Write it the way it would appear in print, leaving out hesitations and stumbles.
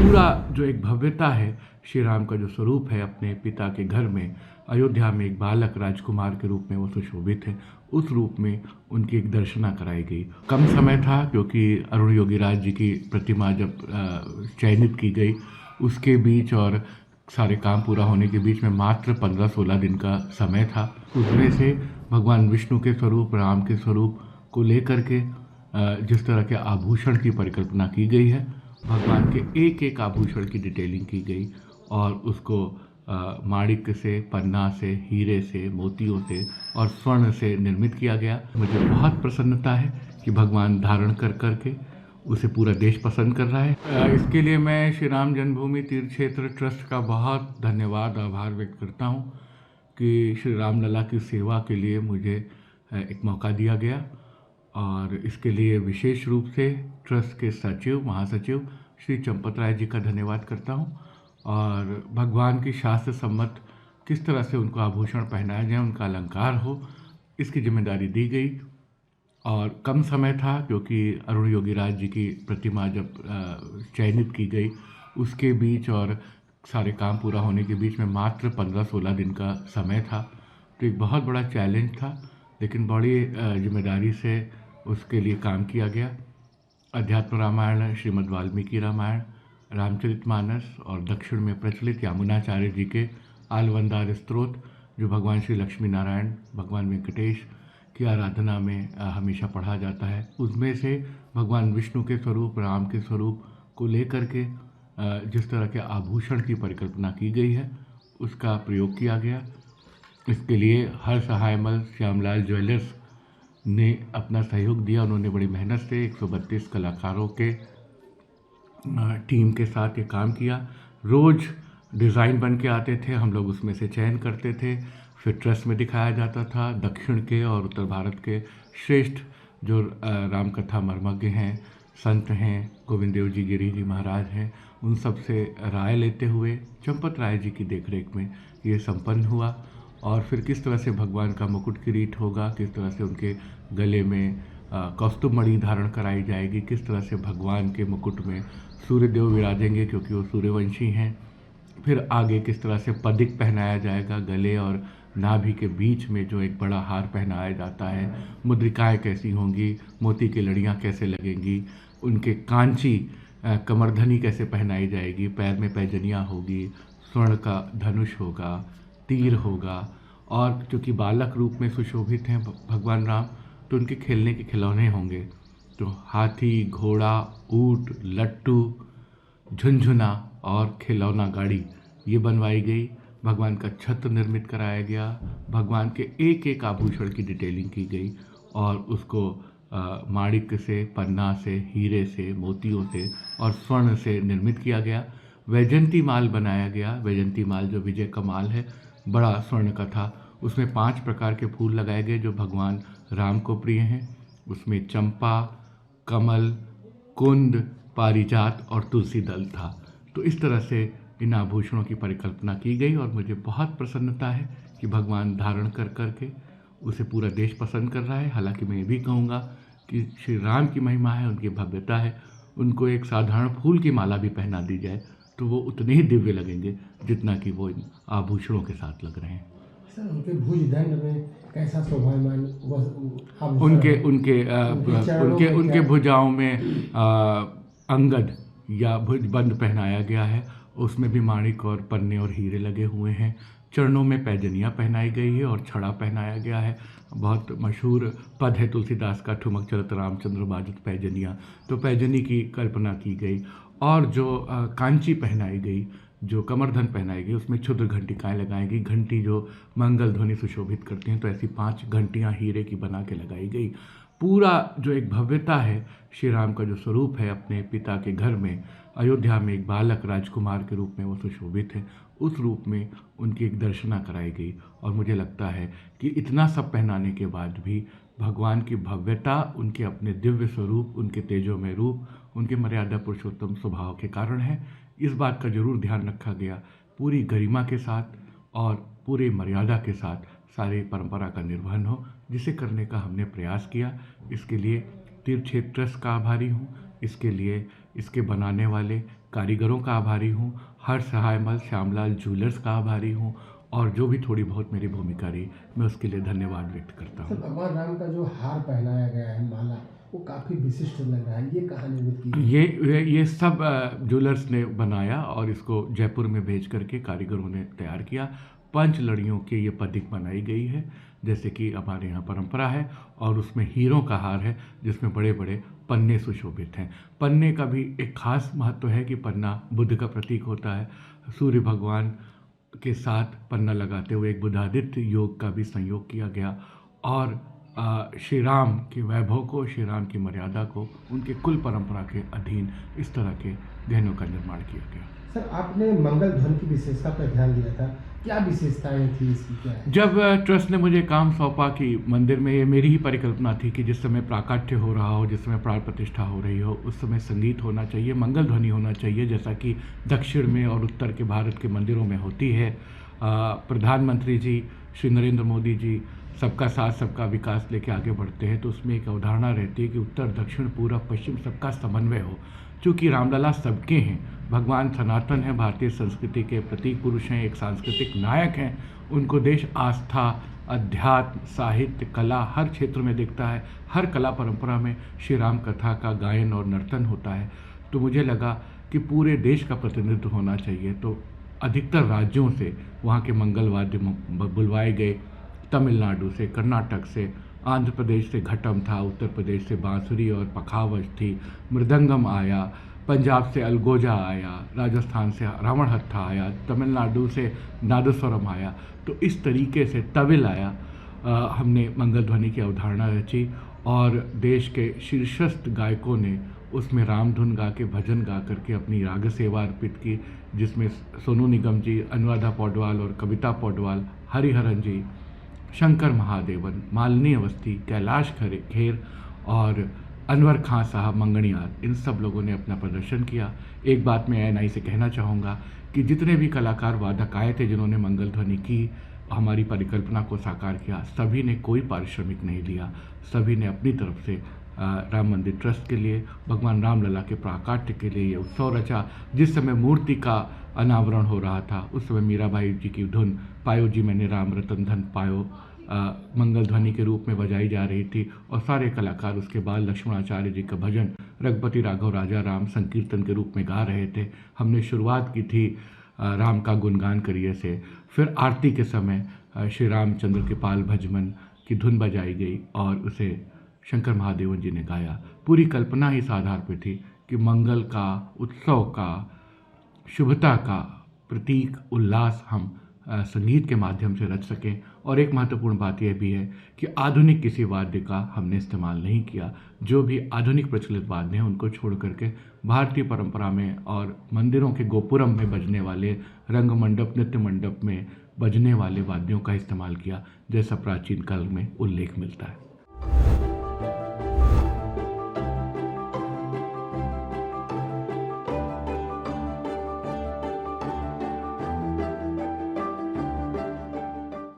पूरा जो एक भव्यता है, श्री राम का जो स्वरूप है अपने पिता के घर में, अयोध्या में एक बालक राजकुमार के रूप में वो सुशोभित है, उस रूप में उनकी एक दर्शना कराई गई। कम समय था क्योंकि अरुण योगीराज जी की प्रतिमा जब चयनित की गई, उसके बीच और सारे काम पूरा होने के बीच में मात्र 15-16 दिन का समय था। उसमें से भगवान विष्णु के स्वरूप, राम के स्वरूप को लेकर के जिस तरह के आभूषण की परिकल्पना की गई है, भगवान के एक एक आभूषण की डिटेलिंग की गई और उसको माणिक्य से, पन्ना से, हीरे से, मोतियों से और स्वर्ण से निर्मित किया गया। मुझे बहुत प्रसन्नता है कि भगवान धारण कर करके उसे पूरा देश पसंद कर रहा है। इसके लिए मैं श्री राम जन्मभूमि तीर्थ क्षेत्र ट्रस्ट का बहुत धन्यवाद, आभार व्यक्त करता हूँ कि श्री राम लला की सेवा के लिए मुझे एक मौका दिया गया और इसके लिए विशेष रूप से ट्रस्ट के सचिव, महासचिव श्री चंपत राय जी का धन्यवाद करता हूँ। और भगवान की शास्त्र सम्मत किस तरह से उनको आभूषण पहनाया जाए, उनका अलंकार हो, इसकी जिम्मेदारी दी गई। और कम समय था क्योंकि अरुण योगीराज जी की प्रतिमा जब चयनित की गई, उसके बीच और सारे काम पूरा होने के बीच में मात्र 15-16 दिन का समय था। तो एक बहुत बड़ा चैलेंज था, लेकिन बड़ी जिम्मेदारी से उसके लिए काम किया गया। अध्यात्म रामायण, श्रीमद् वाल्मीकि रामायण, रामचरितमानस और दक्षिण में प्रचलित यामुनाचार्य जी के आलवंदार स्तोत्र, जो भगवान श्री लक्ष्मी नारायण, भगवान वेंकटेश की आराधना में हमेशा पढ़ा जाता है, उसमें से भगवान विष्णु के स्वरूप, राम के स्वरूप को लेकर के जिस तरह के आभूषण की परिकल्पना की गई है, उसका प्रयोग किया गया। इसके लिए हर सहायमल श्यामलाल ज्वेलर्स ने अपना सहयोग दिया। उन्होंने बड़ी मेहनत से 132 कलाकारों के टीम के साथ ये काम किया। रोज़ डिज़ाइन बन के आते थे, हम लोग उसमें से चयन करते थे, फिर ट्रस्ट में दिखाया जाता था। दक्षिण के और उत्तर भारत के श्रेष्ठ जो राम कथा मर्मज्ञ हैं, संत हैं, गोविंद देव जी गिरी जी महाराज हैं, उन सब से राय लेते हुए चंपत राय जी की देखरेख में ये संपन्न हुआ। और फिर किस तरह से भगवान का मुकुट किरीट होगा, किस तरह से उनके गले में कौस्तुभ मणि धारण कराई जाएगी, किस तरह से भगवान के मुकुट में सूर्यदेव विराजेंगे क्योंकि वो सूर्यवंशी हैं। फिर आगे किस तरह से पदिक पहनाया जाएगा, गले और नाभि के बीच में जो एक बड़ा हार पहनाया जाता है, मुद्रिकाएं कैसी होंगी, मोती की लड़ियाँ कैसे लगेंगी, उनके कांची कमरधनी कैसे पहनाई जाएगी, पैर में पैजनियाँ होगी, स्वर्ण का धनुष होगा, तीर होगा। और क्योंकि बालक रूप में सुशोभित हैं भगवान राम, तो उनके खेलने के खिलौने होंगे। तो हाथी, घोड़ा, ऊंट, लट्टू, झुनझुना और खिलौना गाड़ी ये बनवाई गई। भगवान का छत्र निर्मित कराया गया, भगवान के एक एक आभूषण की डिटेलिंग की गई और उसको माणिक्य से, पन्ना से, हीरे से, मोतियों से और स्वर्ण से निर्मित किया गया। वैजयंती माल बनाया गया। वैजयंती माल जो विजय का माल है, बड़ा स्वर्ण का था। उसमें 5 प्रकार के फूल लगाए गए जो भगवान राम को प्रिय हैं। उसमें चंपा, कमल, कुंद, पारिजात और तुलसी दल था। तो इस तरह से इन आभूषणों की परिकल्पना की गई और मुझे बहुत प्रसन्नता है कि भगवान धारण कर करके उसे पूरा देश पसंद कर रहा है। हालांकि मैं ये भी कहूँगा कि श्री राम की महिमा है, उनकी भव्यता है, उनको एक साधारण फूल की माला भी पहना दी जाए तो वो उतने ही दिव्य लगेंगे जितना कि वो इन आभूषणों के साथ लग रहे हैं। सर, उनके भुजदंड में कैसा शोभायमान उनके उनके उनके उनके भुजाओं में अंगद या भुजबंद पहनाया गया है। उसमें भी माणिक और पन्ने और हीरे लगे हुए हैं। चरणों में पैजनियाँ पहनाई गई है और छड़ा पहनाया गया है। बहुत मशहूर पद है तुलसीदास का, ठुमक चलत रामचंद्र बाजत पैजनियाँ। तो पैजनी की कल्पना की गई और जो कांची पहनाई गई, जो कमरधन पहनाई गई, उसमें क्षुद्र घंटिकाएँ लगाई गई। घंटी जो मंगल ध्वनि सुशोभित करती हैं, तो ऐसी 5 घंटियाँ हीरे की बना के लगाई गई। पूरा जो एक भव्यता है, श्री राम का जो स्वरूप है अपने पिता के घर में, अयोध्या में एक बालक राजकुमार के रूप में वो सुशोभित है, उस रूप में उनकी एक दर्शना कराई गई। और मुझे लगता है कि इतना सब पहनाने के बाद भी भगवान की भव्यता, उनके अपने दिव्य स्वरूप, उनके तेजोमय रूप, उनके मर्यादा पुरुषोत्तम स्वभाव के कारण है। इस बात का जरूर ध्यान रखा गया, पूरी गरिमा के साथ और पूरे मर्यादा के साथ सारी परंपरा का निर्वहन हो, जिसे करने का हमने प्रयास किया। इसके लिए तीर्थ क्षेत्र ट्रस्ट का आभारी हूँ। इसके लिए इसके बनाने वाले कारीगरों का आभारी हूँ, हर सहायमल श्यामलाल ज्वेलर्स का आभारी हूँ, और जो भी थोड़ी बहुत मेरी भूमिका रही मैं उसके लिए धन्यवाद व्यक्त करता सर हूँ। भगवान राम का जो हार पहनाया गया है माला, वो काफ़ी विशिष्ट लग रहा है, ये कहाँ निर्मित की है? ये सब ज्वेलर्स ने बनाया और इसको जयपुर में भेज करके कारीगरों ने तैयार किया। 5 लड़ियों की ये पदिक बनाई गई है, जैसे कि हमारे यहाँ परंपरा है, और उसमें हीरों का हार है जिसमें बड़े बड़े पन्ने सुशोभित हैं। पन्ने का भी एक खास महत्व है कि पन्ना बुद्ध का प्रतीक होता है। सूर्य भगवान के साथ पन्ना लगाते हुए एक बुद्धादित्य योग का भी संयोग किया गया, और श्री राम के वैभव को, श्री राम की मर्यादा को, उनके कुल परंपरा के अधीन इस तरह के गहनों का निर्माण किया गया। सर आपने मंगल ध्वनि की विशेषता पर ध्यान दिया था, क्या विशेषताएं थी इसकी, क्या है? जब ट्रस्ट ने मुझे काम सौंपा कि मंदिर में, ये मेरी ही परिकल्पना थी कि जिस समय प्राकाट्य हो रहा हो, जिस समय प्राण प्रतिष्ठा हो रही हो, उस समय संगीत होना चाहिए, मंगल ध्वनि होना चाहिए, जैसा कि दक्षिण में और उत्तर के भारत के मंदिरों में होती है। प्रधानमंत्री जी श्री नरेंद्र मोदी जी सबका साथ सबका विकास लेके आगे बढ़ते हैं, तो उसमें एक अवधारणा रहती है कि उत्तर दक्षिण पूर्व पश्चिम सबका समन्वय हो। चूँकि रामलला सबके हैं, भगवान सनातन हैं, भारतीय संस्कृति के प्रतीक पुरुष हैं, एक सांस्कृतिक नायक हैं, उनको देश आस्था, अध्यात्म, साहित्य, कला हर क्षेत्र में देखता है। हर कला परंपरा में श्री राम कथा का गायन और नर्तन होता है। तो मुझे लगा कि पूरे देश का प्रतिनिधित्व होना चाहिए, तो अधिकतर राज्यों से वहाँ के मंगल वाद्य बुलवाए गए। तमिलनाडु से, कर्नाटक से, आंध्र प्रदेश से घटम था, उत्तर प्रदेश से बांसुरी और पखावज थी, मृदंगम आया, पंजाब से अलगोजा आया, राजस्थान से रावण हत्था आया, तमिलनाडु से नादस्वरम आया। तो इस तरीके से तविल आया। हमने मंगल ध्वनि की अवधारणा रची और देश के शीर्षस्थ गायकों ने उसमें राम धुन गा के, भजन गा करके अपनी राग सेवा अर्पित की, जिसमें सोनू निगम जी, अनुराधा पौडवाल और कविता पौडवाल, हरिहरन जी, शंकर महादेवन, मालिनी अवस्थी, कैलाश खेर और अनवर खां साहब मंगणियार, इन सब लोगों ने अपना प्रदर्शन किया। एक बात मैं एएनआई से कहना चाहूँगा कि जितने भी कलाकार वादक आए थे जिन्होंने मंगल ध्वनि की, हमारी परिकल्पना को साकार किया, सभी ने कोई पारिश्रमिक नहीं लिया। सभी ने अपनी तरफ से राम मंदिर ट्रस्ट के लिए, भगवान रामलला के प्राकाट्य के लिए ये उत्सव रचा। जिस समय मूर्ति का अनावरण हो रहा था उस समय मीराबाई जी की धुन पायो जी मैंने राम रतन धन पायो मंगल ध्वनि के रूप में बजाई जा रही थी, और सारे कलाकार उसके बाद लक्ष्मणाचार्य जी का भजन रघुपति राघव राजा राम संकीर्तन के रूप में गा रहे थे। हमने शुरुआत की थी राम का गुणगान करिए से, फिर आरती के समय श्री रामचंद्र के पाल भजमन की धुन बजाई गई और उसे शंकर महादेवन जी ने गाया। पूरी कल्पना इस आधार पर थी कि मंगल का, उत्सव का, शुभता का प्रतीक उल्लास हम संगीत के माध्यम से रच सकें। और एक महत्वपूर्ण बात यह भी है कि आधुनिक किसी वाद्य का हमने इस्तेमाल नहीं किया। जो भी आधुनिक प्रचलित वाद्य हैं उनको छोड़ करके भारतीय परंपरा में और मंदिरों के गोपुरम में बजने वाले, रंग मंडप, नृत्य मंडप में बजने वाले वाद्यों का इस्तेमाल किया, जैसा प्राचीन काल में उल्लेख मिलता है।